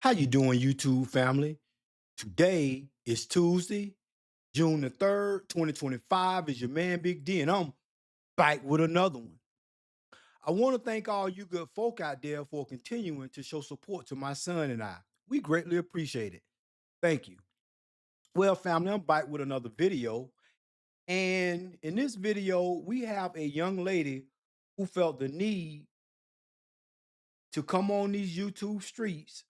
How you doing, YouTube family? Today is Tuesday, June the 3rd, 2025. Is your man Big D, and I'm back with another one. I want to thank all you good folk out there for continuing to show support to my son and I. We greatly appreciate it. Thank you. Well, family, I'm back with another video. And in this video, we have a young lady who felt the need to come on these YouTube streets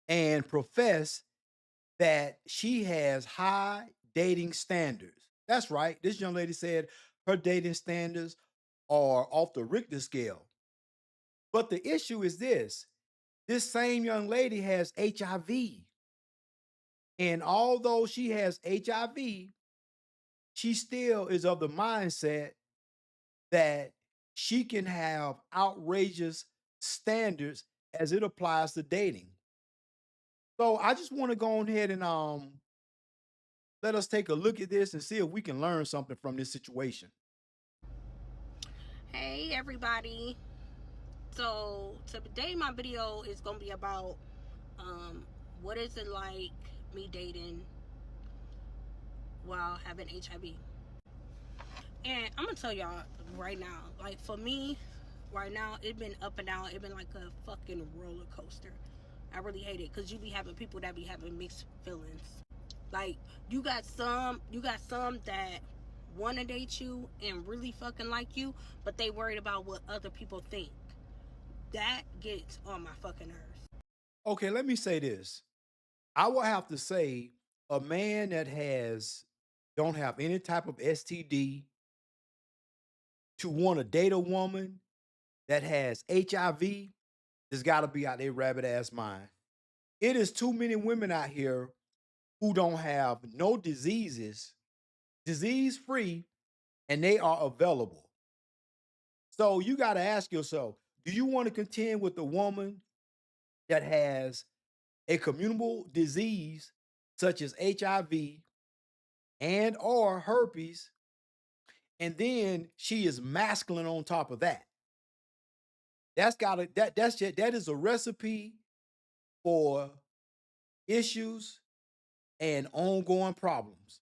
and profess that she has high dating standards. That's right. This young lady said her dating standards are off the Richter scale. But the issue is this same young lady has HIV. And although she has HIV, she still is of the mindset that she can have outrageous standards as it applies to dating. So I just want to go on ahead and let us take a look at this and see if we can learn something from this situation. Hey everybody. So today my video is gonna be about what is it like me dating while having HIV. And I'm gonna tell y'all right now, like for me, right now, it's been up and down. It's been like a fucking roller coaster. I really hate it because you be having people that be having mixed feelings. Like you got some that want to date you and really fucking like you, but they worried about what other people think. That gets on my fucking nerves. Okay, let me say this. I will have to say a man that has don't have any type of STD to want to date a woman that has HIV has got to be out their rabbit ass mind. It is too many women out here who don't have no diseases, disease free, and they are available. So you got to ask yourself, do you want to contend with a woman that has a communicable disease such as HIV and or herpes, and then she is masculine on top of that? That's got to that is a recipe for issues and ongoing problems.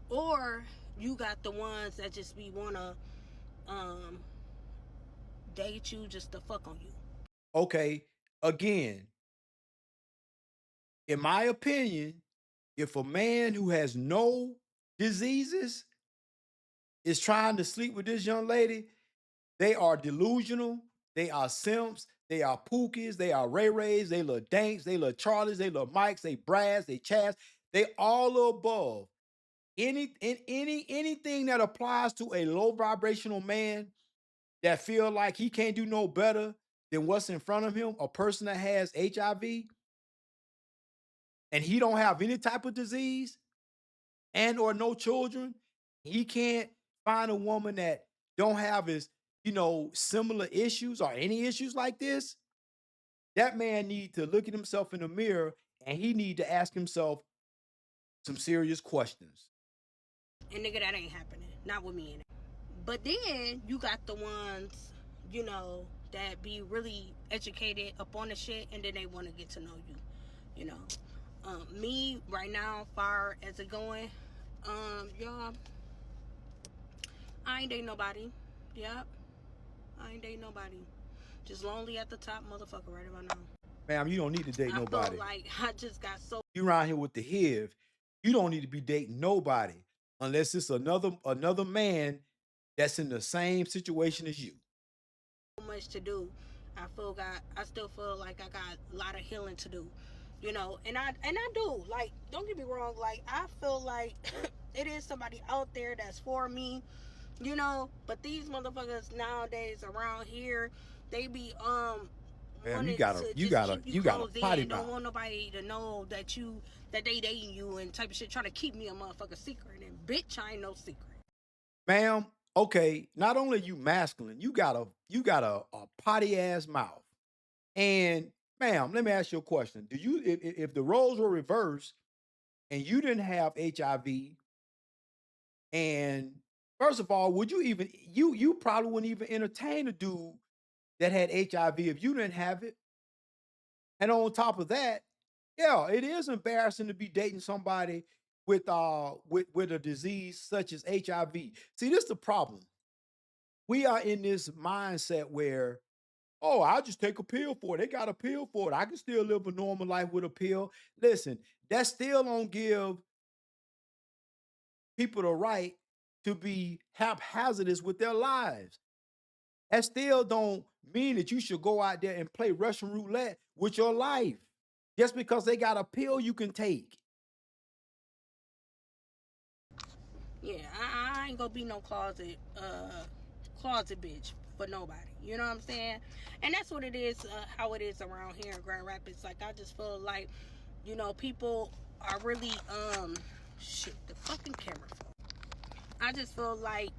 Or you got the ones that just be wanna um date you just to fuck on you. Okay, again, in my opinion, if a man who has no diseases is trying to sleep with this young lady, they are delusional. They are simps. They are pookies. They are Ray Rays. They love Danks. They love Charlies. They love Mikes. They Brads. They Chaz. They all above. Anything that applies to a low vibrational man that feel like he can't do no better than what's in front of him, a person that has HIV and he don't have any type of disease and or no children, he can't find a woman that don't have his, similar issues or any issues like this. That man need to look at himself in the mirror and he need to ask himself some serious questions. And nigga, that ain't happening. Not with me in it. But then you got the ones, that be really educated up on the shit and then they want to get to know you. You know. Me right now, far as it going, y'all, I ain't dating nobody. Yep. I ain't dating nobody. Just lonely at the top, motherfucker, right about now. Ma'am, you don't need to date I felt nobody. like I just got so You around here with the HIV, you don't need to be dating nobody unless it's another man that's in the same situation as you. much to do. I still feel like I got a lot of healing to do. And I do. Like, don't get me wrong, like I feel like it is somebody out there that's for me, but these motherfuckers nowadays around here, they be Ma'am, you wanted got a to you just got a keep you you got a closed potty in, don't mouth. want nobody to know that they dating you and type of shit, trying to keep me a motherfucker secret. And bitch, I ain't no secret. Ma'am, okay, not only are you masculine, you got a potty ass mouth. And ma'am, let me ask you a question. Do you if the roles were reversed and you didn't have HIV, and first of all, would you even you probably wouldn't even entertain a dude that had HIV if you didn't have it? And on top of that, yeah, it is embarrassing to be dating somebody with a disease such as HIV. See, this is the problem. We are in this mindset where, oh, I'll just take a pill for it. They got a pill for it. I can still live a normal life with a pill. Listen, that still don't give people the right to be haphazardous with their lives. That still don't mean that you should go out there and play Russian roulette with your life just because they got a pill you can take. Yeah, I ain't gonna be no closet bitch for nobody. You know what I'm saying? And that's what it is, how it is around here in Grand Rapids. Like, I just feel like, people are really, shit, the fucking camera phone. I just feel like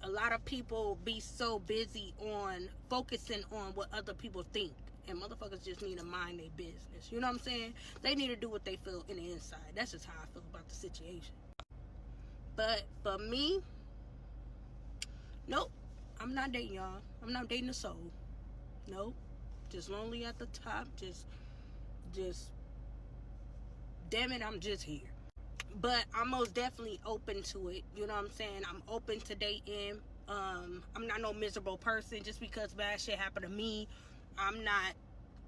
a lot of people be so busy on focusing on what other people think. And motherfuckers just need to mind their business. You know what I'm saying? They need to do what they feel in the inside. That's just how I feel about the situation. But for me, nope. I'm not dating y'all. I'm not dating a soul. Nope. Just lonely at the top. Just damn it, I'm just here. But I'm most definitely open to it. You know what I'm saying? I'm open to dating. I'm not no miserable person just because bad shit happened to me. I'm not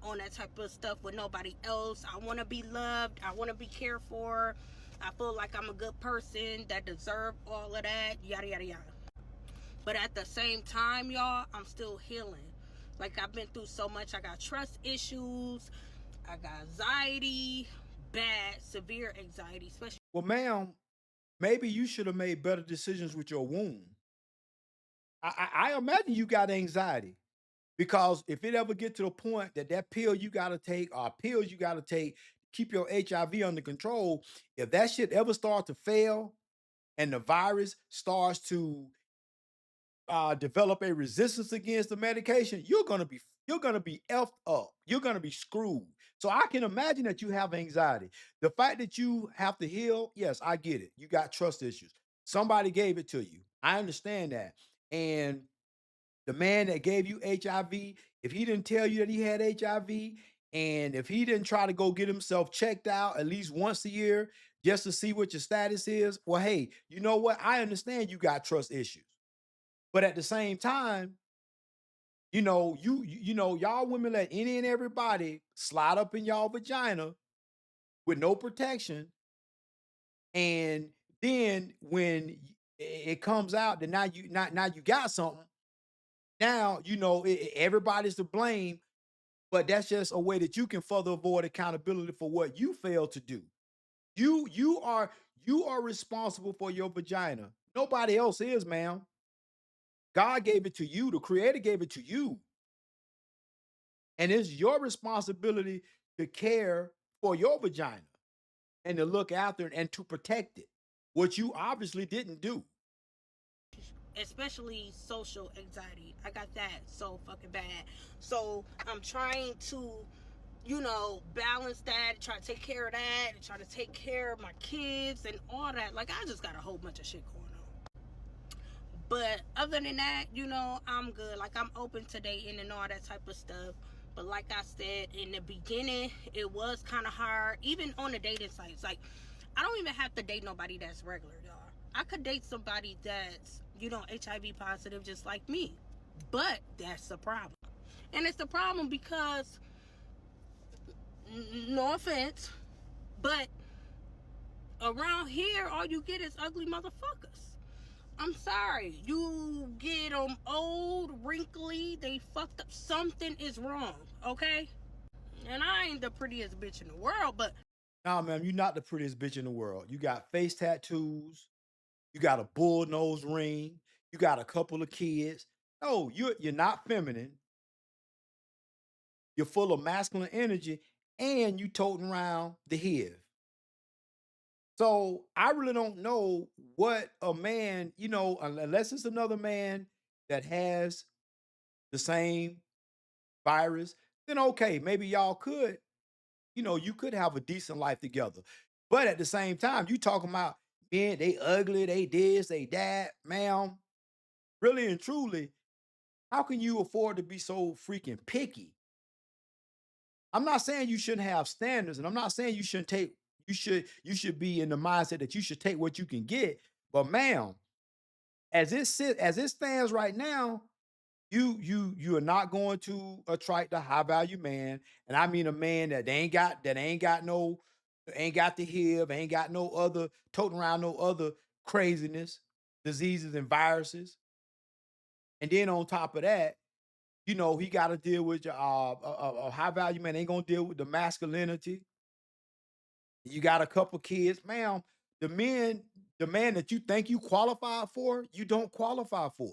on that type of stuff with nobody else. I want to be loved. I want to be cared for. I feel like I'm a good person that deserve all of that. Yada yada yada. But at the same time, y'all, I'm still healing. Like, I've been through so much. I got trust issues. I got anxiety, bad, severe anxiety, especially. Well, ma'am, maybe you should have made better decisions with your womb. I imagine you got anxiety because if it ever get to the point that that pill you got to take or pills you got to take, keep your HIV under control, if that shit ever start to fail and the virus starts to develop a resistance against the medication, you're gonna be effed up. You're gonna be screwed. So I can imagine that you have anxiety. The fact that you have to heal, yes, I get it. You got trust issues. Somebody gave it to you. I understand that. And the man that gave you HIV, if he didn't tell you that he had HIV, and if he didn't try to go get himself checked out at least once a year just to see what your status is, well, hey, you know what? I understand you got trust issues. But at the same time, y'all women let any and everybody slide up in y'all vagina with no protection. And then when it comes out that now you got something, now everybody's to blame, but that's just a way that you can further avoid accountability for what you failed to do. You are responsible for your vagina. Nobody else is, ma'am. God gave it to you. The creator gave it to you. And it's your responsibility to care for your vagina and to look after it and to protect it, which you obviously didn't do. Especially social anxiety. I got that so fucking bad. So I'm trying to, balance that, try to take care of that, and try to take care of my kids and all that. Like, I just got a whole bunch of shit going on. But other than that, I'm good. Like, I'm open to dating and all that type of stuff. But like I said, in the beginning, it was kind of hard. Even on the dating sites. Like, I don't even have to date nobody that's regular, y'all. I could date somebody that's, HIV positive just like me. But that's the problem. And it's the problem because, no offense, but around here, all you get is ugly motherfuckers. I'm sorry. You get them old, wrinkly, they fucked up. Something is wrong, okay? And I ain't the prettiest bitch in the world, but Nah, ma'am, you're not the prettiest bitch in the world. You got face tattoos, you got a bull nose ring, you got a couple of kids. No, you're not feminine. You're full of masculine energy, and you toting around the HIV. So I really don't know what a man, unless it's another man that has the same virus, then okay, maybe y'all could, you could have a decent life together. But at the same time, you talking about men, they ugly, they this, they that, ma'am. Really and truly, how can you afford to be so freaking picky? I'm not saying you shouldn't have standards, and I'm not saying you shouldn't take you should be in the mindset that you should take what you can get. But ma'am, as it stands right now, you are not going to attract a high value man, and I mean a man that ain't got the HIV, ain't got no other toting around no other craziness, diseases and viruses. And then on top of that, he got to deal with a high value man ain't gonna deal with the masculinity. You got a couple kids, ma'am. The men, the man that you think you qualify for, you don't qualify for.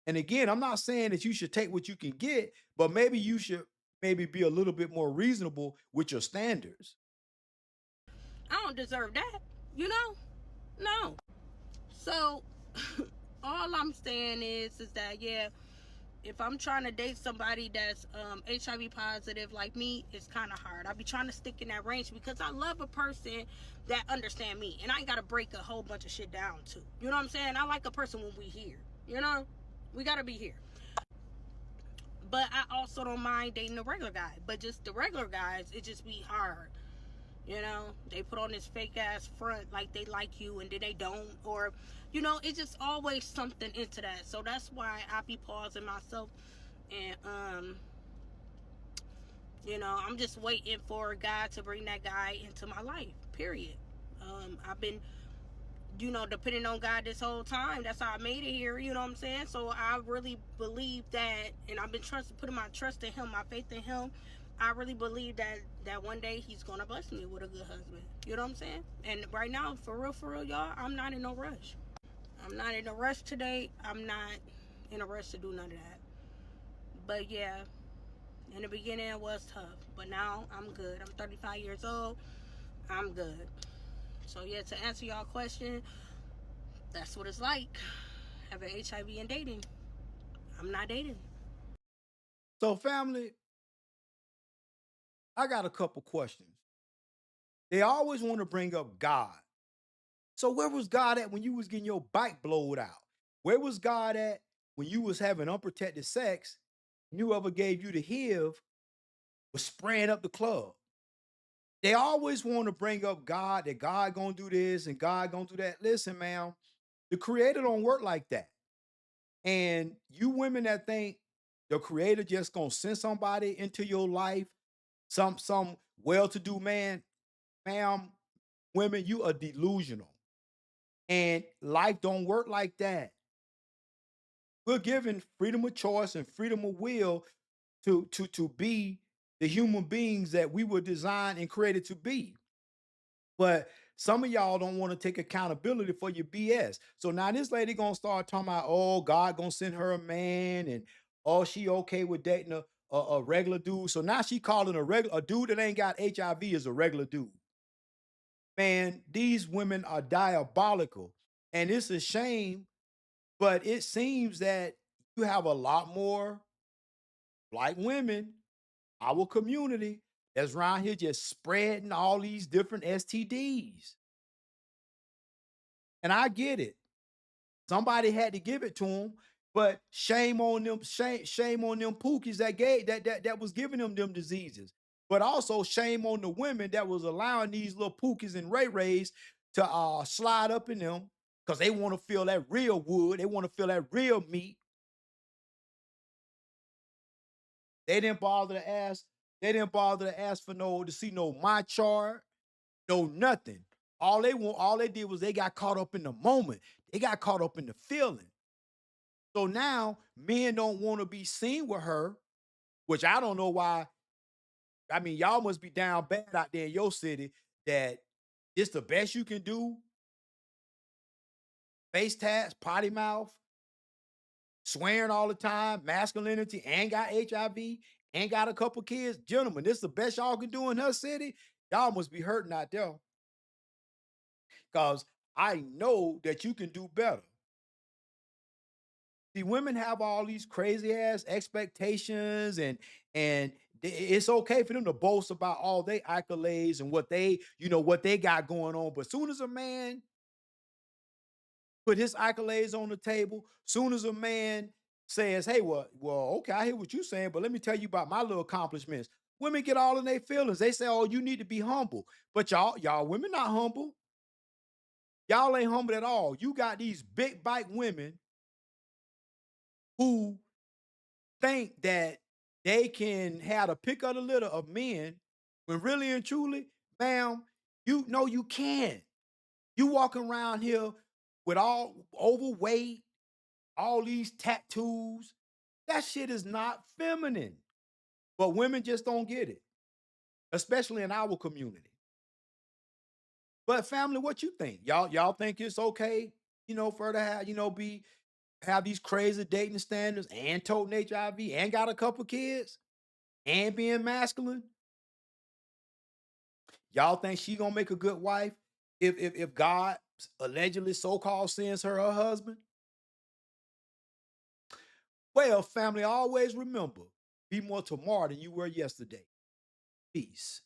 And again, I'm not saying that you should take what you can get, but maybe you should maybe be a little bit more reasonable with your standards. I don't deserve that, you know? No. So all I'm saying is that yeah, if I'm trying to date somebody that's HIV positive like me, it's kind of hard. I be trying to stick in that range because I love a person that understand me, and I ain't gotta break a whole bunch of shit down too. You know what I'm saying? I like a person when we here. You know, we gotta be here. But I also don't mind dating a regular guy. But just the regular guys, it just be hard. You know, they put on this fake ass front like they like you and then they don't. Or, it's just always something into that. So that's why I be pausing myself and I'm just waiting for God to bring that guy into my life. Period. I've been, depending on God this whole time. That's how I made it here. You know what I'm saying? So I really believe that, and I've been putting my trust in Him, my faith in Him. I really believe that one day He's gonna bless me with a good husband. You know what I'm saying? And right now, for real, y'all, I'm not in no rush. I'm not in a rush today. I'm not in a rush to do none of that. But yeah, in the beginning it was tough, but now I'm good. I'm 35 years old. I'm good. So yeah, to answer y'all question, that's what it's like having HIV and dating. I'm not dating. So, family, I got a couple questions. They always want to bring up God. So, where was God at when you was getting your bike blowed out? Where was God at when you was having unprotected sex? And whoever gave you the HIV was spraying up the club. They always want to bring up God, that God gonna do this and God gonna do that. Listen, man, the creator don't work like that. And you women that think the creator just gonna send somebody into your life, some well-to-do man, ma'am, women, you are delusional. And life don't work like that. We're given freedom of choice and freedom of will to be the human beings that we were designed and created to be. But some of y'all don't want to take accountability for your BS. So now this lady gonna start talking about, oh, God gonna send her a man, and oh, she okay with dating a regular dude. So now she calling a dude that ain't got HIV is a regular dude. Man, these women are diabolical, and it's a shame. But it seems that you have a lot more black women, our community, that's around here just spreading all these different STDs. And I get it. Somebody had to give it to them, but shame on them, shame on them pookies that was giving them diseases. But also shame on the women that was allowing these little pookies and ray rays to slide up in them because they want to feel that real wood, they want to feel that real meat. They didn't bother to ask, they didn't bother to ask for no to see no my chart, no nothing. All they did was they got caught up in the moment. They got caught up in the feeling. So now men don't want to be seen with her, which I don't know why. I mean, y'all must be down bad out there in your city that it's the best you can do. Face tats, potty mouth, swearing all the time, masculinity, and got HIV, and got a couple kids. Gentlemen, this is the best y'all can do in her city. Y'all must be hurting out there. Because I know that you can do better. See, women have all these crazy ass expectations, and it's okay for them to boast about all their accolades and what they got going on. But soon as a man put his accolades on the table, soon as a man says, "Hey, well, okay, I hear what you're saying, but let me tell you about my little accomplishments." Women get all in their feelings. They say, "Oh, you need to be humble," but y'all women not humble. Y'all ain't humble at all. You got these big bike women who think that they can have the pick of the litter of men when really and truly, ma'am, you know you can't. You walking around here with all overweight, all these tattoos. That shit is not feminine. But women just don't get it, especially in our community. But family, what you think? Y'all think it's okay, for her to have, have these crazy dating standards and toting HIV and got a couple kids and being masculine? Y'all think she gonna make a good wife if God allegedly so-called sends her husband? Well, family, always remember, be more tomorrow than you were yesterday. Peace.